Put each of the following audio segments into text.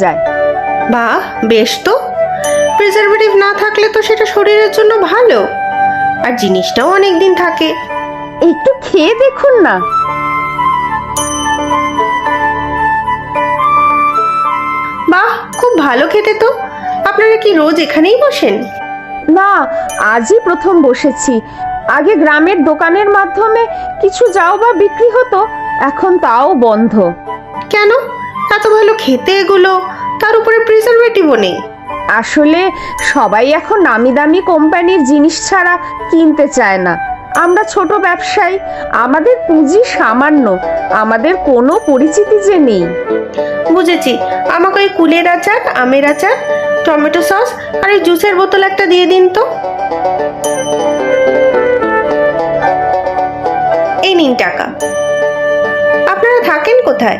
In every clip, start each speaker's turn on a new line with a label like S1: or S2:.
S1: যায়।
S2: বাহ, বেশ তো। প্রিজারভেটিভ না থাকলে তো সেটা শরীরের জন্য ভালো, আর জিনিসটাও অনেক দিন থাকে।
S1: একটু খেয়ে দেখুন না।
S2: বাহ, খুব ভালো খেতে তো। আপনারা কি রোজ এখানেই বসেন?
S1: না, আজই প্রথম বসেছি। আগে গ্রামের দোকানের মাধ্যমে কিছু যাও বা বিক্রি হতো, এখন তাও বন্ধ।
S2: কেন? এত ভালো খেতে এগুলো, তার উপরে প্রিজারভেটিভও নেই।
S1: আসলে সবাই এখন নামি দামি কোম্পানির জিনিস ছাড়া কিনতে চায় না। আমরা ছোট ব্যবসায়ী, আমাদের পুঁজি সামান্য, আমাদের কোনো পরিচিতি যে নেই।
S2: বুঝেছি। আমাকে ওই কুলের আচার, আমের আচার, টমেটো সস আর এই জুসের বোতল একটা দিয়ে দিন তো। এই নিন টাকা। আপনারা থাকেন কোথায়?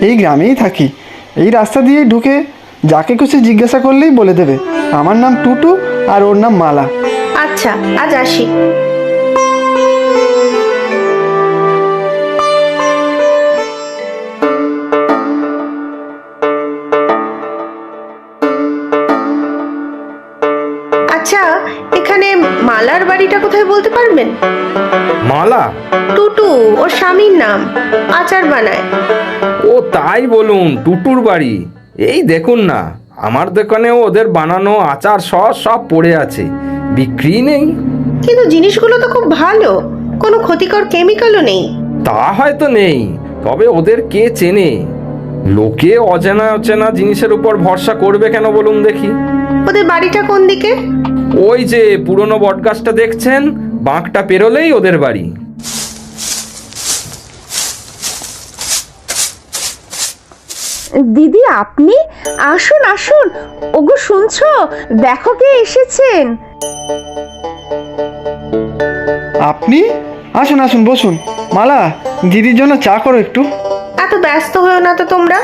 S3: এই গ্রামেই থাকি। এই রাস্তা দিয়েই ঢুকে যাকে খুশি জিজ্ঞাসা করলেই বলে দেবে আমার নাম টুটু আর ওর নাম মালা।
S2: আচ্ছা, আজ আসি। আচ্ছা, এখানে মালার বাড়িটা কোথায় বলতে পারবেন?
S4: মালা?
S2: টুটু ওর স্বামীর নাম, আচার বানায়।
S4: ও তাই বলুন, টুটুর বাড়ি। এই দেখুন না, আমার দোকানেও ওদের বানানো আচার সস সব পড়ে আছে, বিক্রি নেই।
S2: কিন্তু জিনিসগুলো তো খুব ভালো, কোনো ক্ষতিকর কেমিক্যালও নেই।
S4: তা হয়তো নেই, তবে ওদের কে চেনে? লোকে অজানা অচেনা জিনিসের উপর ভরসা করবে কেন বলুন দেখি?
S2: ওদের বাড়িটা কোন দিকে?
S4: ওই যে পুরনো বটগাছটা দেখছেন, বাঁকটা পেরোলেই ওদের বাড়ি।
S1: দিদি, আপনি আসুন আসুন। ওগো শুনছো, দেখো কে এসেছেন।
S3: আপনি? আসুন আসুন, বসুন। মালা, দিদির জন্য চা করো একটু।
S2: এত ব্যস্ত হয়েও না তো তোমরা,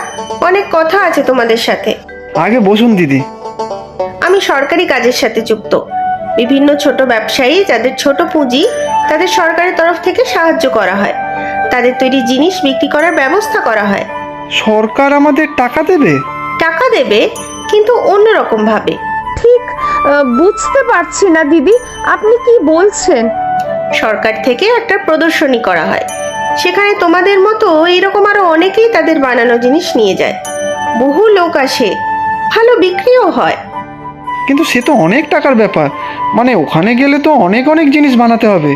S2: অনেক কথা আছে তোমাদের সাথে।
S3: আগে বসুন দিদি।
S2: আমি সরকারি কাজের সাথে যুক্ত। বিভিন্ন ছোট ব্যবসায়ী যাদের ছোট পুঁজি, তাদের সরকারের তরফ থেকে সাহায্য করা হয়, তাদের তৈরি জিনিস বিক্রি করার ব্যবস্থা করা হয়।
S3: সরকার আমাদের টাকা দেবে?
S2: টাকা দেবে, কিন্তু অন্যরকম ভাবে।
S1: ঠিক বুঝতে পারছি না দিদি, আপনি কি বলছেন?
S2: সরকার থেকে একটা প্রদর্শনী করা হয়, সেখানে তোমাদের মতো এইরকম আরো অনেকেই তাদের বানানো জিনিস নিয়ে যায়। বহু লোক আসে, ভালো বিক্রিও হয়।
S3: কিন্তু সে তো অনেক টাকার ব্যাপার। মানে ওখানে গেলে তো অনেক অনেক জিনিস বানাতে হবে।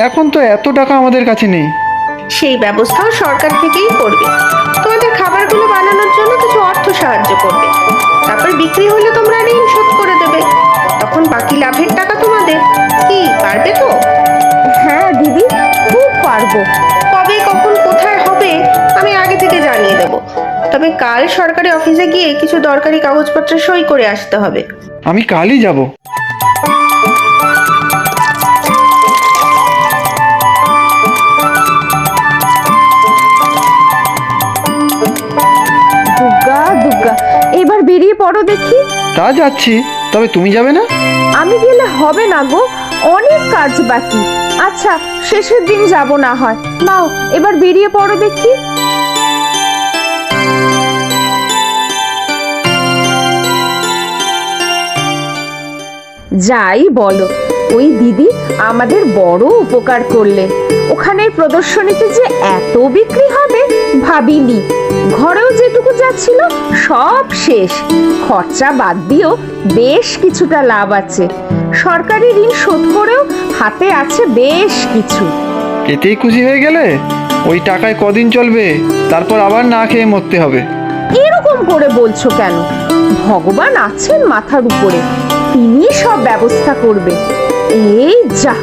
S3: এখন তো এত টাকা আমাদের কাছে নেই।
S2: সেই ব্যবস্থাও সরকার থেকেই করবে। তোমাদের খাবারগুলো বানানোর জন্য কিছু অর্থ সাহায্য করবে, তারপর বিক্রি হলে তোমরা ঋণ শোধ করে দেবে, তখন বাকি লাভের টাকা তোমাদের। কি পারবে তো?
S1: হ্যাঁ দিদি, খুব পারবো।
S2: কবে, কখন, কোথায় হবে আমি আগে থেকে জানিয়ে দেব। তবে কাল সরকারি অফিসে গিয়ে কিছু দরকারি কাগজপত্র সই করে আসতে হবে।
S3: আমি কালই যাব।
S1: দুর্গা দুর্গা, এবার বেরিয়ে পড়ো দেখি।
S3: তা যাচ্ছি, তবে তুমি যাবে না?
S1: আমি গেলে হবে না গো, অনেক কাজ বাকি। আচ্ছা, শেষের দিন যাব না হয়। নাও, এবার বেরিয়ে পড়ো দেখি। যাই বলো, ওই দিদি আমাদের বড় উপকার করলেন। ওখানের প্রদর্শনীতে যে এত বিক্রি হবে ভাবিনি। ঘরেও যেটুকু যা ছিল সব শেষ, খরচা বাদ দিয়েও বেশ কিছুটা লাভ আছে। সরকারি ঋণ শোধ করেও হাতে আছে বেশ কিছু।
S3: এতেই খুশি হয়ে গেলে? ওই টাকায় কদিন চলবে, তারপর আবার না খেয়ে মরতে হবে।
S1: এরকম করে বলছো কেন? ভগবান আছেন মাথার উপরে, তিনি সব ব্যবস্থা করবে। এই যা,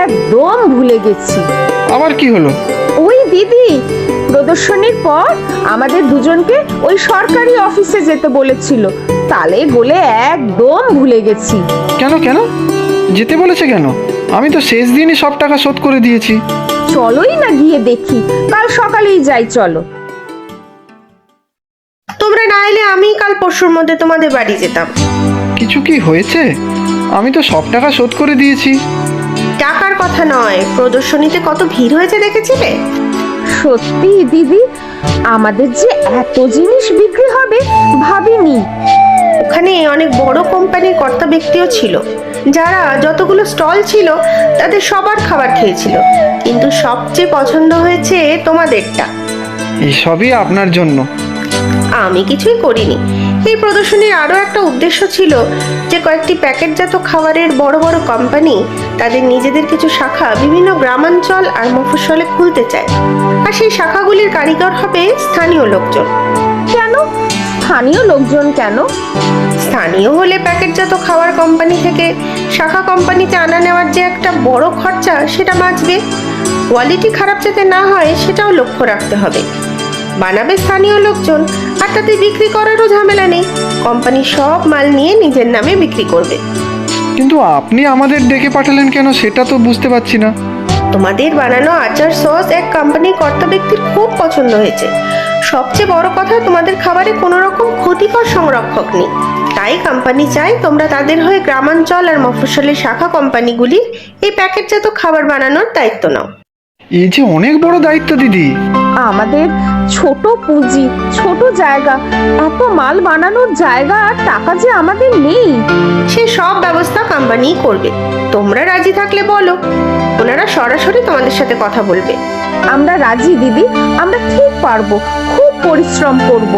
S1: একদম ভুলে গেছি।
S3: আবার কি হলো?
S1: ওই দিদি প্রদর্শনীর পর আমাদের দুজনকে ওই সরকারি অফিসে যেতে বলেছিল, তালে গোলে একদম ভুলে গেছি।
S3: কেন কেন যেতে বলেছে কেন? আমি তো শেষ দিনই সব টাকা শোধ করে দিয়েছি।
S1: চলোই না গিয়ে দেখি, কাল সকালেই যাই, চলো।
S2: তোমরা না এলে আমি কাল পরশুর মধ্যে তোমাদের বাড়ি যেতাম।
S3: কিছু কি হয়েছে? আমি তো সব টাকা শোধ করে দিয়েছি।
S2: টাকার কথা নয়, প্রদর্শনীতে কত ভিড় হয়েছে দেখেছিলে?
S1: সত্যি দিদি, আমাদের যে এত জিনিস বিক্রি হবে হবে ভাবিনি।
S2: ওখানে অনেক বড় কোম্পানির কর্তা ব্যক্তিও ছিল, যারা যতগুলো স্টল ছিল তাদের সবার খাবার খেয়েছিল, কিন্তু সবচেয়ে পছন্দ হয়েছে তোমাদেরটা।
S3: এসবই আপনার জন্য।
S2: আমি কিছুই করিনি। এই প্রদর্শনীর আরো একটা উদ্দেশ্য ছিল যে কয়েকটি প্যাকেটজাত খাবারের বড় বড় কোম্পানি তাদের নিজেদের কিছু শাখা বিভিন্ন গ্রামাঞ্চল আর মফস্বলে খুলতে চায়, আর সেই শাখাগুলির কারিগর হবে স্থানীয় লোকজন।
S1: কেন স্থানীয় লোকজন কেন?
S2: স্থানীয় হলে প্যাকেটজাত খাবার কোম্পানি থেকে শাখা কোম্পানিতে আনা নেওয়ার যে একটা বড় খরচা সেটা বাঁচবে। কোয়ালিটি খারাপ যাতে না হয় সেটাও লক্ষ্য রাখতে হবে। বানাবে স্থানীয় লোকজন, আর তাতে বিক্রি করারও ঝামেলা নেই। কোম্পানি সব মাল নিয়ে নিজের নামে বিক্রি করবে।
S3: কিন্তু আপনি আমাদের ডেকে পাঠালেন কেন সেটা তো বুঝতে পারছি না।
S2: তোমাদের বানানো আচার সস এক কোম্পানির কর্তা ব্যক্তির খুব পছন্দ হয়েছে। সবচেয়ে বড় কথা, তোমাদের খাবারে কোনো রকম ক্ষতিকর সংরক্ষক নেই। তাই কোম্পানি চায় তোমরা তাদের হয়ে গ্রামাঞ্চল আর মফস্বলের শাখা কোম্পানিগুলির এই প্যাকেটজাত খাবার বানানোর দায়িত্ব নাও।
S3: এই যে অনেক বড় দায়িত্ব দিদি।
S1: আমাদের ছোট পুঁজি, ছোট জায়গা, এত মাল বানানোর জায়গা আর টাকা যে আমাদের নেই।
S2: সে সব ব্যবস্থা কোম্পানিই করবে। তোমরা রাজি থাকলে বলো, ওনারা সরাসরি তোমাদের সাথে কথা বলবে।
S1: আমরা রাজি দিদি, আমরা ঠিক পারবো, খুব পরিশ্রম করব।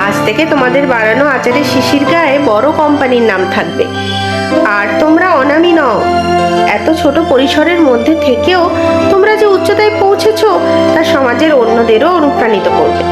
S2: আজ থেকে তোমাদের বানানো আচারের শিশির গায়ে বড় কোম্পানির নাম থাকবে। আর তোমরা অনামী নও। এত ছোট পরিসরের মধ্যে থেকেও তোমরা যে উচ্চতায় পৌঁছেছো তা সমাজের অন্যদেরও অনুপ্রাণিত করবে।